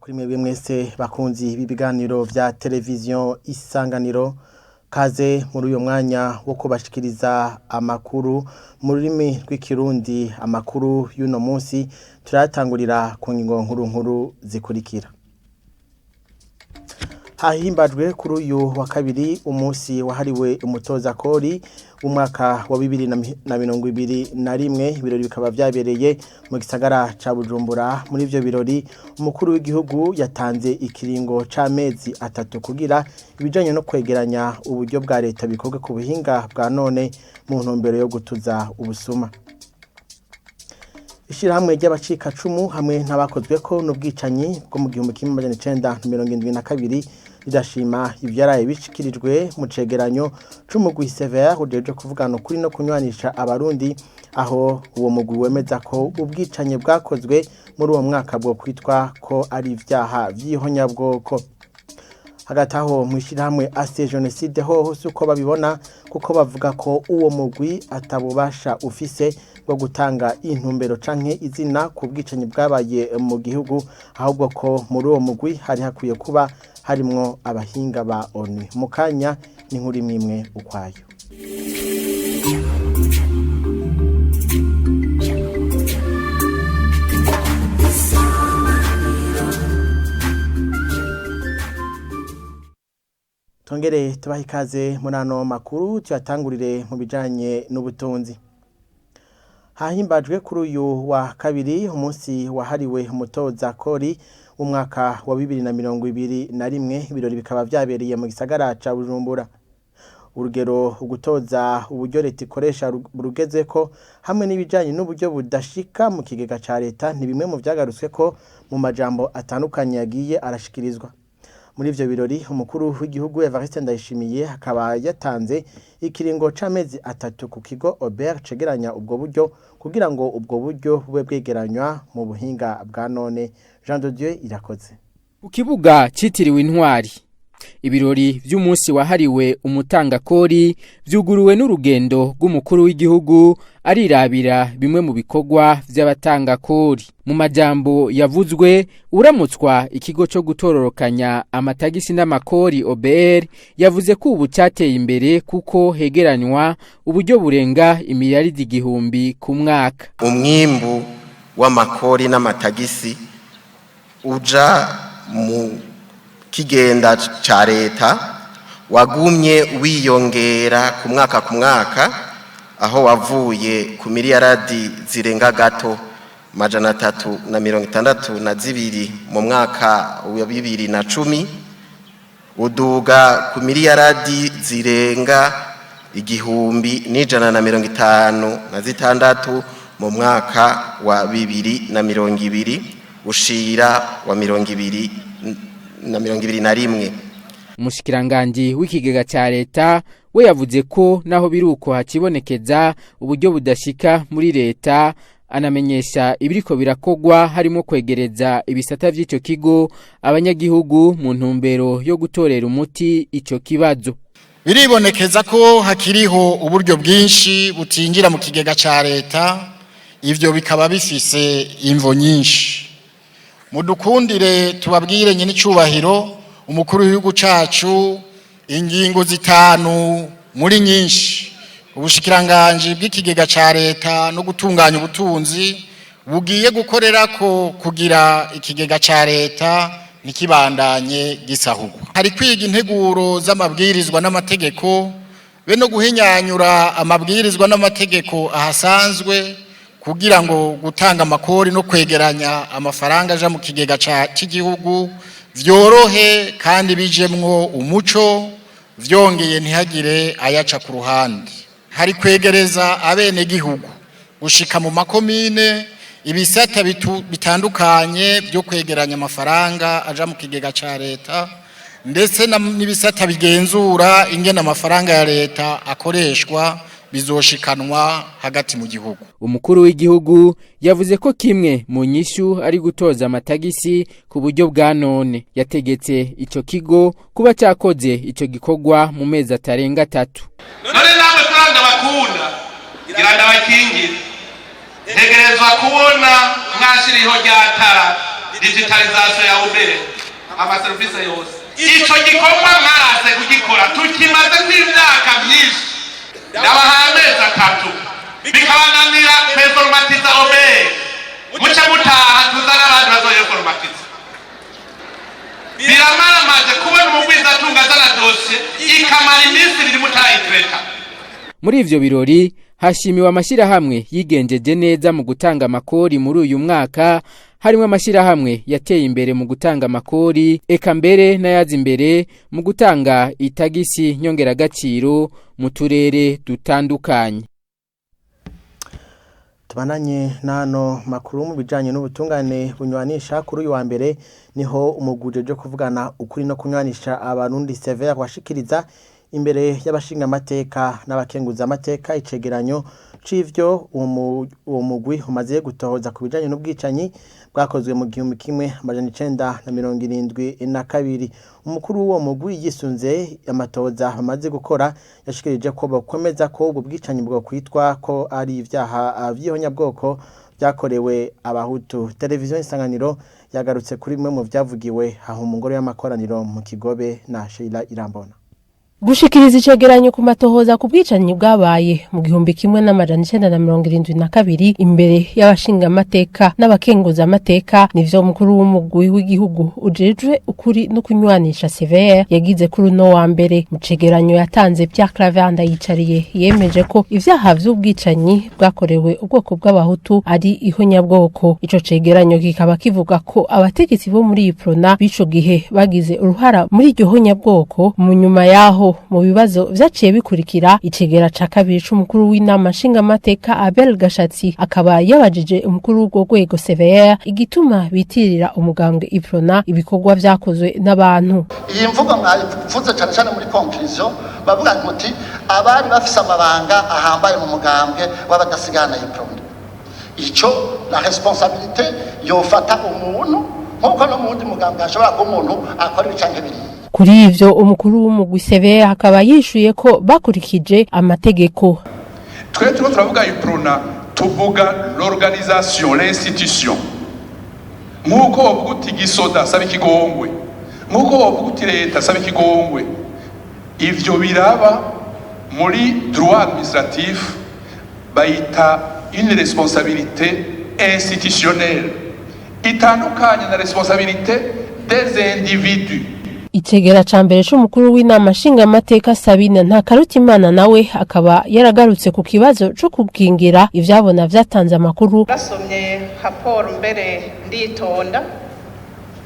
kuri mwebwe mwese bakunzi b'ibiganiro vya televiziyo Isanganiro kaze muri uyu mwanya wo kubashikiriza amakuru mu rurimi rw'ikirundi. Amakuru y'uno munsi turatangurira ku ngingo nkuru zikurikira. Hahimbajwe kuri uyu wa kabiri umunsi wahariwe umutoza kori umwaka wa 2021. Ibirori bikaba vyabereye mu gisagara ca Bujumbura. Muri ivyo birori umukuru w'igihugu yatanze ikiringo c'amezi 3 kugira ibijanye no kwegeranya uburyo bwa leta bikorwe ku buhinga bwa none mu ntumbero yo gutuza ubusuma. Ishirahamwe ry'abacika cumu hamwe n'abakozweko n'ubwicanyi bwo mu 1972 ridashima ivyaraye bishikirijwe mu cegeranyo c'umugwi Severe ujeje kuvugana ukuri no kunywanisha abarundi, aho uwo mugwi wemeza ko ubwicanyi bwakozwe muri uwo mwaka bwo kwitwa ko ari ivyaha vy'ihonyabwoko. Hagati aho mwishirahamwe Ase Genocide ho suko babibona, kuko bavuga ko uwo mugwi atabubasha ufise bwo gutanga intumbero canke izina ku bwicanyi bwabaye mu gihugu, ahubwo ko muri uwo mugwi hari hakwiye kuba harimwo abahinga ba ONU. Mukanya ni nkuri mimwe ukwayo. Tongere tubaha ikaze muri ano makuru tuyatangurire mu bijanye n'ubutunzi. Hahimbajwe kuri uyu wa kabiri umunsi wahariwe umutoza kori umwaka wa 2021. Ibirori bikaba vyabereye mu gisagara ca Bujumbura. Urugero ugutoza uburyo leta ikoresha burugezeko hamwe n'ibijanye n'uburyo budashika mu kigega ca leta ni bimwe mu vyagarutswe ko mu majambo atandukanye yagiye arashikirizwa. Muri ivyo birori umukuru w'igihugu Evariste Ndayishimiye akaba yatanze ikiringo c'amezi 3 ku kigo Obert cegeranya ubwo buryo kugira ngo ubwo buryo bube bwegeranywa mu buhinga bwa none. Jean de Dieu Irakoze. Ku kibuga citiriwe Intwari, ibirori vy'umunsi wahariwe umutanga kori vyuguruwe n'urugendo rw'umukuru w'igihugu arirabira bimwe mu bikorwa vy'abatanga kori. Mu majambo yavuzwe, uramutswa ikigo cyo gutororokanya amatagisi n'amakori OBR yavuze ko ubu cyateye imbere kuko hegeranywa uburyo burenga imiliyaridi 1,000 ku mwaka. Umwimbu w'amakori n'amatagisi uja mu kigenda ca leta wagumye wiyongera ku mwaka aho wavuye ku miliyaradi zirenga gato 362 mu mwaka wa 2010 uduga ku miliyaradi zirenga 1,156 mu mwaka wa 2020 ushira wa 2021. Umushikiranganje w'ikigega ca leta we yavuze ko naho biruko hakibonekeza uburyo budashika muri leta, anamenyesha ibiriko birakogwa harimo kwegereza ibisata vy'ico kigo abanyagihugu mu ntumbero yo gutorera umuti ico kibazo. Biribonekeza ko hakiriho uburyo bwinshi butinjira mu kigega ca leta, ivyo bikaba bifise imvo nyinshi. Mudukundire tubabwire nyine icubahiro umukuru w'igihugu cacu ingingo 5 muri nyinshi ubushikiranganje bw'ikigega ca leta no gutunganya ubutunzi bugiye gukorera ko kugira ikigega ca leta nikibandanye gisahugwa. Hari kwiga integuro z'amabwirizwa n'amategeko be no guhinyanyura amabwirizwa n'amategeko ahasanzwe kugira ngo gutanga amakori no kwegeranya amafaranga aja mu kigega cy'igihugu vyorohe kandi bijemwo umuco, vyongeye ntihagire ayaca ku ruhande. Hari kwegereza abene gihugu gushika mu makomine ibisata bitandukanye byo kwegeranya amafaranga aja mu kigega ca leta, ndetse n'ibisata bigenzura ingene amafaranga ya leta akoreshwa bizoshikanwa hagati mu gihugu. Umukuru w'igihugu yavuze ko kimwe mu nyishu ari gutoza amatagisi ku buryo bwa none. Yategetse ico kigo kuba cyakoze ico gikorwa mu mezi atarenga 3. None namwe kuranga bakunda giranda bakingira ntegerezwa kubona mwashiriho ryatara digitalization ya ubere amaserivisi yose ico gikorwa mwarase kugikora tukimaze kw'imyaka myinshi nabahaye amezi 3 bikabananira kweformatiza obere muca mutaha tuzana abantu bazoyeformatiza biramaramaje kubona umugwizatunga azana dosiye ikamara iminsi 2 mutayitreka. Muri ivyo birori hashimiwe amashirahamwe yigenjeje neza mu gutanga amakori muri uyu mwaka, harimo amashirahamwe yateye imbere mu gutanga amakori, eka mbere n'ayazi imbere mu gutanga itagisi nyongeragaciro mu turere dutandukanye. Tubananye nano makuru mu bijanye n'ubutungane bunywanisha kuri uyu wa mbere niho umuguje jo kuvugana ukuri no kunywanisha abarundi severe washikiriza imbere y'abashinga amateka n'abakenguza amateka icegeranyo c'ivyo uwo mugwi umaze gutohoza ku bijanye n'ubwicanyi bwakozwe mu 1972. Umukuru w'uwo mugwi yisunze amatoza bamaze gukora yashikirije ko bakomeza ko ubwo bwicanyi bwo kwitwa ko ari ivyaha vy'ihonyabwoko byakorewe abahutu. Televiziyo Isanganiro yagarutse kuri bimwe mu vyavugiwe aho mu ngoro y'amakoraniro mu Kigobe na Sheila Irambona. Gushikiriza icegeranyo ku matohoza ku bwicanyi bwabaye mu 1972 imbere y'abashinga amateka n'abakenguza amateka nivyo mukuru w'umugwi w'igihugu ujejwe ukuri no kunywanisha severe yagize kuri no wa mbere. Mu cegeranyo yatanze Pierre Claver Ndayicariye yemeje ko ivyaha vy'ubwicanyi bwakorewe ubwoko bw'abahutu ari ihonyabwoko. Ico cegeranyo kikaba kivuga ko abategetsi bo muri Iprona bico gihe bagize uruhara muri iryo honyabwoko. Mu nyuma yaho mu bibazo vyaciye bikurikira icegera ca kabiri c'umukuru w'inama nshingamateka Abel Gashatsi akaba yabajije umukuru w'urwo rwego severe igituma bitirira umugambwe Iprona ibikorwa vyakozwe n'abantu. Iyi mvugo mwayivuze cyane cyane muri conclusion bavuga muti abari bafise amabanga ahambaye mu mugambwe w'abadasigana Iprona. Ico la responsabilité yofata umuntu nkuko no mu wundi mugambwe ashobora ko umuntu akora ibicanke biri. Kuri ivyo umukuru w'umugwi severe akaba yishuye ko bakurikije amategeko. Twe turavuga Iprona tuvuga l'organisation, l'institution. Nkuko bavuga uti gisoda saba ikigongwe, nkuko bavuga uti leta saba ikigongwe, ivyo biraba muri droit administratif bayita une responsabilité institutionnelle itandukanye na responsabilité des individus. Icegera ca mbere c'umukuru w'inama nshingamateka Sabine Ntakarutimana nawe akaba yaragarutse ku kibazo co kukingira ivyabona vyatanze amakuru. Basomye raporo mbere nditonda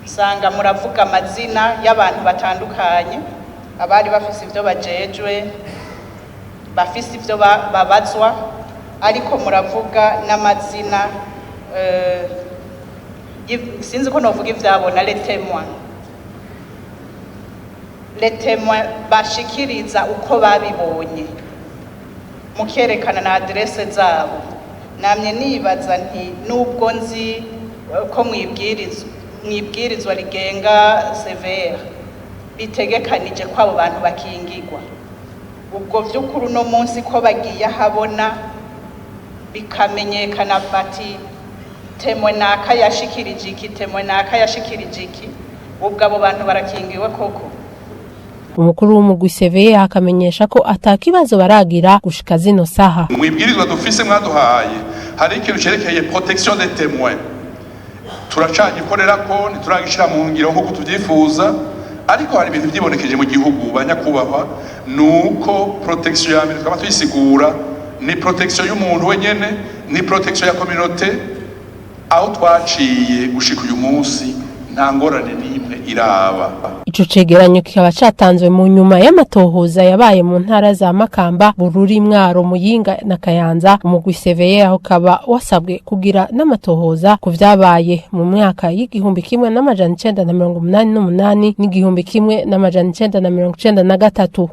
sanga muravuga amazina y'abantu batandukanye abari bafise ivyo bajejwe bafise ivyo babazwa ariko muravuga n'amazina sinzi ko novuga ivyabona les témoins bashikiriza uko babibonye mukerekana na adresse zabo. Namye nibaza nti nubwo nzi ko mwibwirizwa rigenga severe bitegekanije ko abo bantu bakingirwa, ubwo vy'ukuri no munsi ko bagiye habona bikamenyekana bati témoin naka yashikirije iki témoin naka yashikirije iki, ubwo abo bantu barakingiwe koko. Umukuru w'umugwi severe akamenyesha ko atakibazo baragira gushika zino saha. Mwibwirizwa dufise mwaduhaye hari ikintu cerekeye protection des témoins, turacagikorera ko ntituragishira mu ngiro nkuko tuvyifuza, ariko hari ibintu vyibonekeje mu gihugu banyakubahwa nuko protection ya mbere twaba tuyisigura ni protection y'umuntu wenyene, ni protection ya communauté. Aho twaciye gushika uyu munsi nta ngorane n'imwe iraba. Ico cegeranyo kikaba catanzwe mu nyuma y'amatohoza yabaye mu ntara za Makamba, Bururi, Mwaro, Muyinga na Kayanza. Umugwi severe aho kaba wasabwe kugira n'amatohoza ku vyabaye mu mwaka y'1988 n'1993.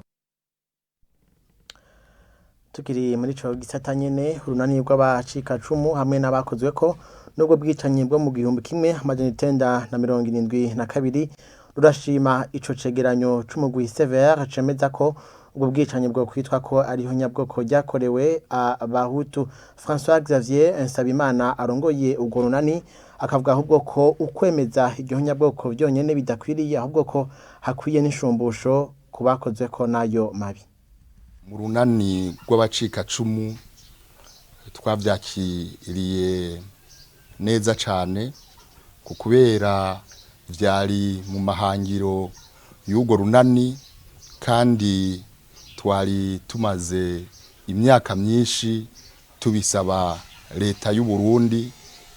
Tukiri muri ico gisata nyene urunani rw'abacika cumu hamwe n'abakozwe ko nubwo bwicanyi bwo mu 1972 rurashima ico cegeranyo c'umugwi severe cemeza ko ubwo bwicanyi bwo kwitwa ko ariho nyabwoko ryakorewe abahutu. François Xavier Nsabimana arongoye urwo runani akavuga ahubwo ko ukwemeza iryo nyabwoko byonyene bidakwiriye, ahubwo ko hakwiye n'ishumbusho kubakozwe ko nayo mabi. Mu runani rw'abacika cumu twavyakiriye neza cyane kubera vyari mu mahangiro y'urwo runani, kandi twari tumaze imyaka myinshi tubisaba leta y'u Burundi,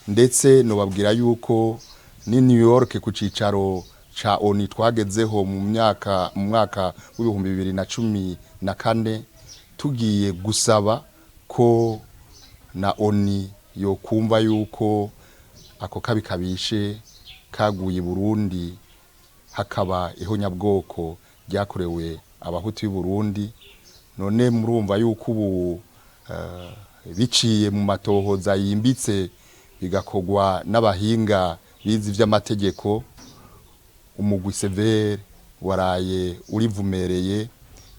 ndetse nobabwira yuko ni New York ku cicaro cha ONU twagezeho mu mwaka w'ibihumbi 2014 tugiye gusaba ko na ONU yo kumva yuko ako kabi kabishe kaguye Burundi hakaba ihonyabwoko ryakorewe abahutu y'u Burundi. None murumva yuko ubu biciye mu matohoza yimbitse bigakogwa n'abahinga bizi vy'amategeko, umugwi severe waraye urivumereye,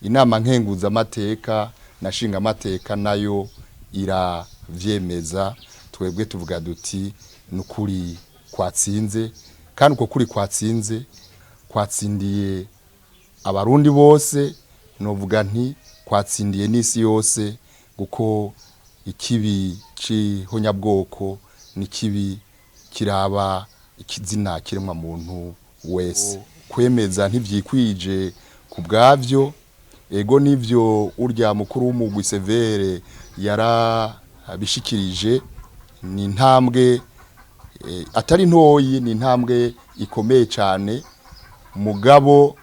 inama nkenguza amateka na shinga amateka nayo iravyemeza. Twebwe tuvuga duti nukuri kwatsinze, kandi uko kuri kwatsindiye abarundi bose, novuga nti kwatsindiye n'isi yose, kuko ikibi c'ihonyabwoko ni kibi kiraba ikizina kiremwa muntu wese. Kwemeza ntivyikwije kubwavyo, ego nivyo urya mukuru w'umugwi severe yarabishikirije, ni intambwe atari ntoyi, ni intambwe ikomeye cyane. Mugabo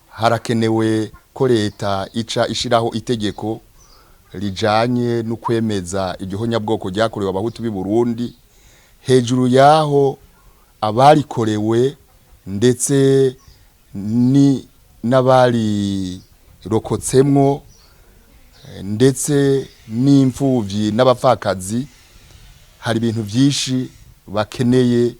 harakenewe ko leta ica ishiraho itegeko rijanye no kwemeza igihonyabwoko ryakorewe abahutu b'i Burundi, hejuru yaho abarikorewe ndetse ni n'abari rokotsemwo ndetse n'imfuvyi n'abapfakazi. Hari ibintu byinshi bakeneye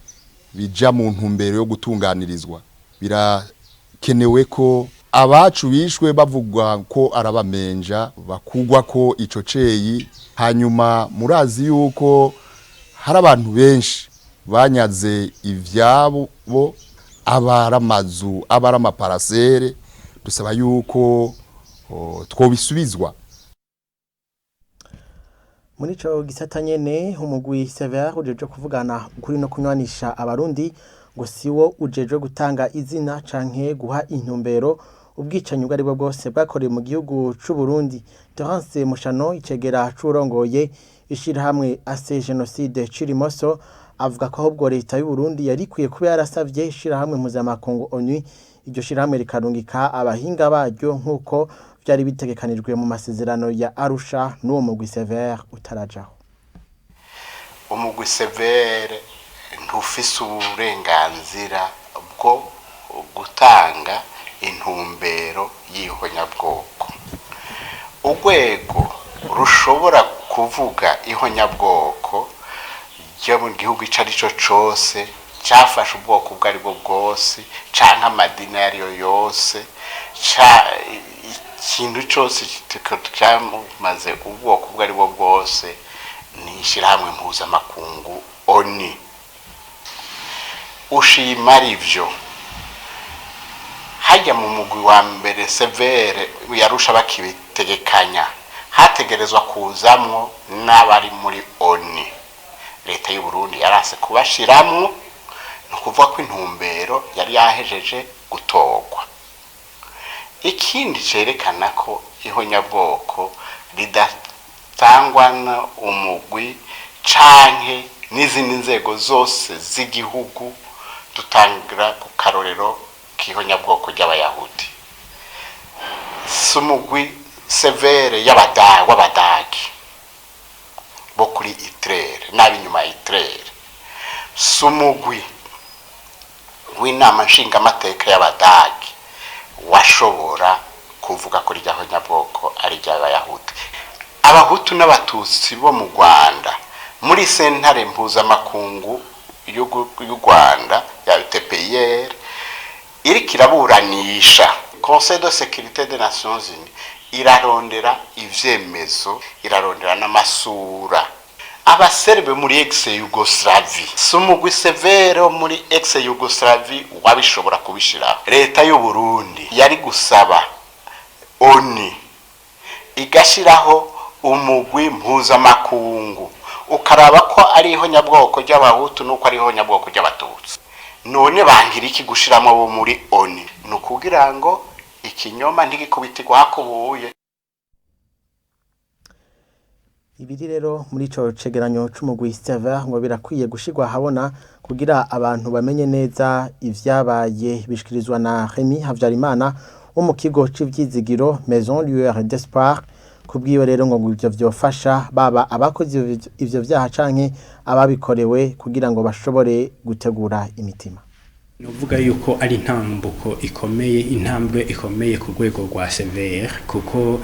bija mu ntumbero yo gutunganirizwa. Birakenewe ko abacu bishwe bavugwa ko arabamenja bakugwa ko ico ceyi. Hanyuma murazi yuko hari abantu benshi banyaze ivyabo, abaramazu, abaramaparasere. Dusaba yuko twobisubizwa. Muri ico gisata nyene umugwi severe ujeje kuvugana ukuri no kunywanisha abarundi ngo siwo ujeje gutanga izina canke guha intumbero ubwicanyi bwari bwose bwakorewe mu gihugu c'u Burundi. Terence Mushano icegera c'urongoye ishirahamwe Ase Genocide Cirimoso avuga ko ahubwo leta y'u Burundi yarikwiye kuba yarasavye ishirahamwe mpuzamakungu ONU iryo shirahamwe rikarungika abahinga baryo nkuko byari bitegekanijwe mu masezerano ya Arusha n'uwo mugwi severe utarajaho. Umugwi severe ntufise uburenganzira bwo gutanga intumbero y'ihonyabwoko. Urwego rushobora kuvuga ihonyabwoko ryo mu gihugu icarico cose cyafashe ubwoko bwari bwo bwose canke amadini ariyo yose, ikintu cyose cyamaze ubwoko bwari bwo bwose ni ishirahamwe mpuzamakungu ONU. Ushima arivyo hajya mu mugwi wa mbere severe yarusha bakibitegekanya, hategerezwa kuzamwo n'abari muri ONU. Leta y'u Burundi yarase kubashiramwo, nukuvuga ko intumbero yari yahejeje gutogwa. Ikindi cerekana ko ihonyabwoko ridatangwa na umugwi canke n'izindi nzego zose z'igihugu. Dutangira ku karorero k'ihonyabwoko ry'abayahudi. Sumugwi severe y'abadagi bo kuri Itrere n'abinyuma ya Itrere. Sumugwi w'inama nshingamateka y'abadagi washobora kuvuga ko ry'ahonyabwoko ari ry'abayahudi. Abahutu n'abatutsi bo mu Rwanda muri sentare mpuzamakungu y'u Rwanda ya UTPR iri kiraburanisha Conseil de Sécurité des Nations Unies irarondera ivyemezo, irarondera n'amasura. Abaserbe muri ex-Yugoslavie, sumugwi severo muri ex-Yugoslavie wabishobora kubishira. Leta y'u Burundi yari gusaba ONU igashiraho umugwi mpuzamakungu ukaraba ko ariho nyabwoko ry'abahutu nuko ariho nyabwoko ry'abatutsi. None bangira iki gushiramo bo muri ONU? Nukugira ngo ikinyoma ntigikubitirwa hakubuye. Ibiri rero muri ico cegeranyo c'umugwi Sever ngo birakwiye gushirwa habona kugira abantu bamenye neza ivyabaye bishikirizwa na Remy Havyarimana wo mu kigo c'ivyizigiro Maison Lueur d'Espoir. Kubwiwe rero ngo ivyo vyofasha baba abakoze ivyo vyaha canke ababikorewe kugira ngo bashobore gutegura imitima. Nuvuga yuko ari intambuko ikomeye, intambwe ikomeye ku rwego rwa Sever, kuko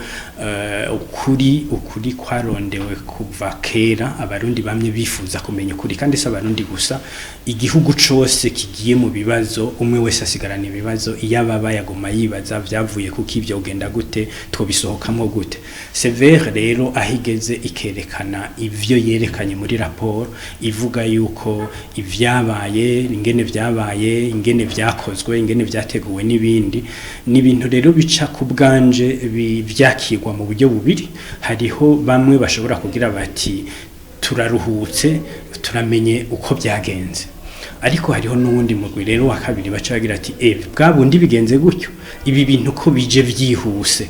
ukuri kwarondewe kuva kera. Abarundi bamwe bifuza kumenya ukuri, kandi si abarundi gusa, igihugu cose kigiye mu bibazo umwe wese asigarana ibibazo. Iyo ababa yaguma yibaza vyavuye kuko ivyo ugenda gute, twobisohokamo gute. Sever rero ahigeze ikerekana ivyo yerekanye muri raporo ivuga yuko ivyabaye, ingene vyabaye, ingene vyakozwe, ingene vyateguwe n'ibindi. N'ibintu rero bica ku bwanje vyakirwa mu buryo bubiri. Hariho bamwe bashobora kugira bati turaruhutse, turamenye uko byagenze. Ariko hariho n'uwundi mugwi rero wa kabiri baca bagira ati bwa bundi bigenze gutyo, ibi bintu ko bije vyihuse.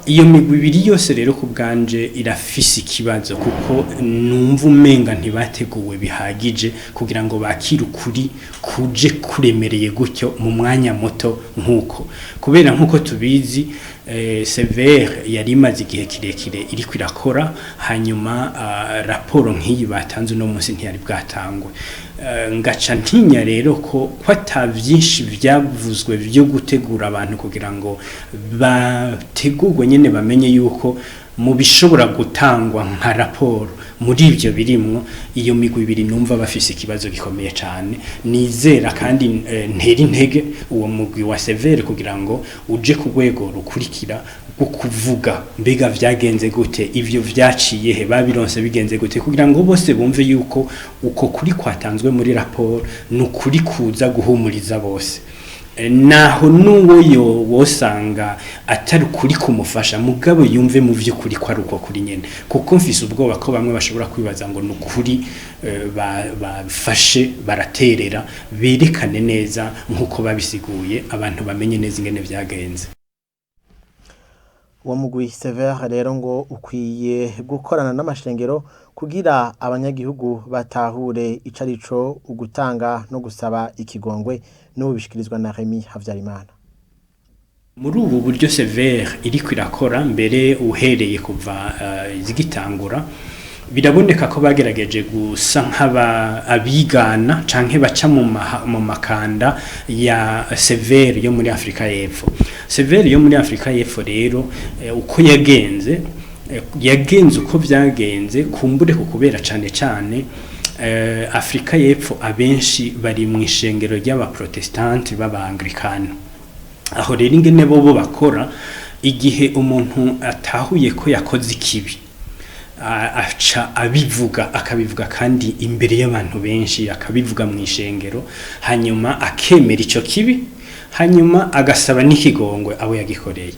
Iyo migwi ibiri yose rero ku bwanje irafise ikibazo, kuko numva umenga ntibateguwe bihagije kugira ngo bakire ukuri kuje kuremereye gutyo mu mwanya muto nkuko. Kubera nkuko tubizi Sever yari imaze igihe kirekire iri kwirakora, hanyuma raporo nk'iyi batanze no munsi ntiyari bwatangwe. Ngaca ntinya rero ko atavyinshi vyavuzwe byo gutegura abantu kugira ngo bategurwe nyene bamenye yuko mu bishobora gutangwa nka raporo muri ivyo birimwo. Iyo migwi ibiri numva bafise ikibazo gikomeye cyane. Nizera kandi ntera intege uwo mugwi wa Sever kugira ngo uje ku rwego rukurikira kuvuga mbega vyagenze gute, ivyo vyaciye he, babironse bigenze gute, kugira ngo bose bumve yuko uko kuri kwatanzwe muri raporo n'ukuri kuza guhumuriza bose. Naho nuwo wosanga atari kuri kumufasha, mugabo yumve mu vy'ukuri kwa ruko kuri nyene, kuko mfise ubwoba ko bamwe bashobora kwibaza ngo n'ukuri bafashe baraterera, berekane neza nkuko babisiguye, abantu bamenye neza ingene vyagenze. Uwo mugwi Sever rero ngo ukwiye gukorana n'amashengero kugira abanyagihugu batahure icarico ugutanga no gusaba ikigongwe, no bishikirizwa na Remy Havyarimana. Muri ubu buryo Sever iri kwirakora mbere uhereye kuva zigitangura, biraboneka ko bagerageje gusa nk'abigana canke baca mu makanda ya Sever yo muri Afrika y'Epfo. Sever yo muri Afrika y'Epfo rero uko yagenze uko vyagenze, kumbure kukubera cane Afrika y'Epfo abenshi bari mu ishengero ry'abaprotestanti b'abaanglikano. Aho rero ingene bo bakora, igihe umuntu atahuye ko yakoze ikibi aca akabivuga kandi imbere y'abantu benshi, akabivuga mu ishengero, hanyuma akemera ico kibi, hanyuma agasaba n'ikigongwe abo yagikoreye.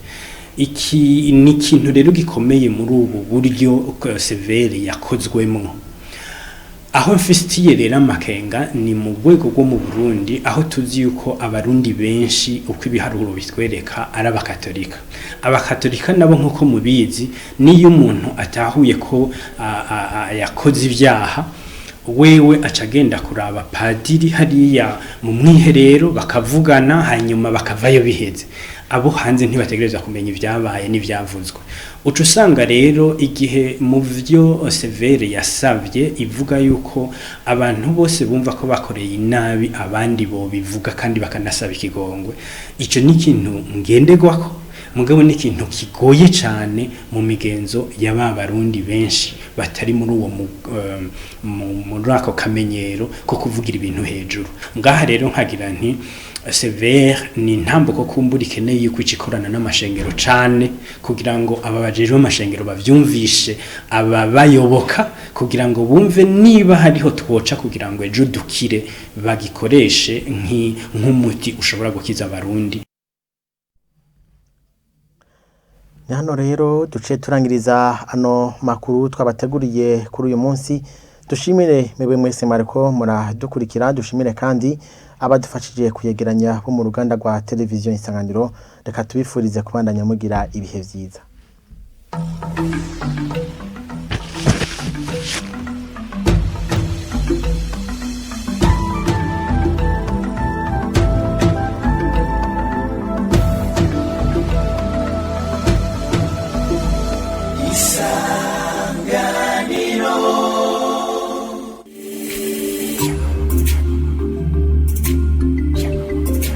Iki ni ikintu rero gikomeye muri ubu buryo Sever yakozwemo. Aho mfitiye rero amakenga ni mu rwego rwo mu Burundi, aho tuzi yuko abarundi benshi uko ibiharuro bitwereka ari abakatolika. Abakatolika nabo nkuko mubizi, niyo umuntu atahuye ko yakoze ibyaha, wewe acagenda kuraba padiri hariya mu mwiherero, bakavugana hanyuma bakavayo biheze. Abo hanze ntibategereza kumenya ibyabaye n'ivyavuzwe. Uca usanga rero igihe mu vyo Sever yasavye ivuga yuko abantu bose bumva ko bakoreye inabi abandi bo bivuga kandi bakanasaba ikigongwe, ico ni ikintu ngendegwako, mugabo ni ikintu kigoye cyane mu migenzo y'abarundi benshi batari muri uwo muri ako kamenyero ko kuvugira ibintu hejuru. Ngaha rero nkagira nti severe ni intambuko kumbura ikeneye yuko ikorana n'amashengero cane kugira ngo aba bajejwe amashengero bavyumvishe aba bayoboka kugira ngo bumve niba hariho twoca kugira ngo ejo dukire bagikoreshe nk'umuti ushobora gukiza abarundi. Ni hano rero duce turangiriza ano makuru twabateguriye kuri uyu munsi. Dushimire mwebwe mwese mariko muradukurikira, dushimire kandi abadufashije kuyegeranya bo mu ruganda rwa televiziyo Isanganiro. Reka tubifurize kubandanya mugira ibihe vyiza.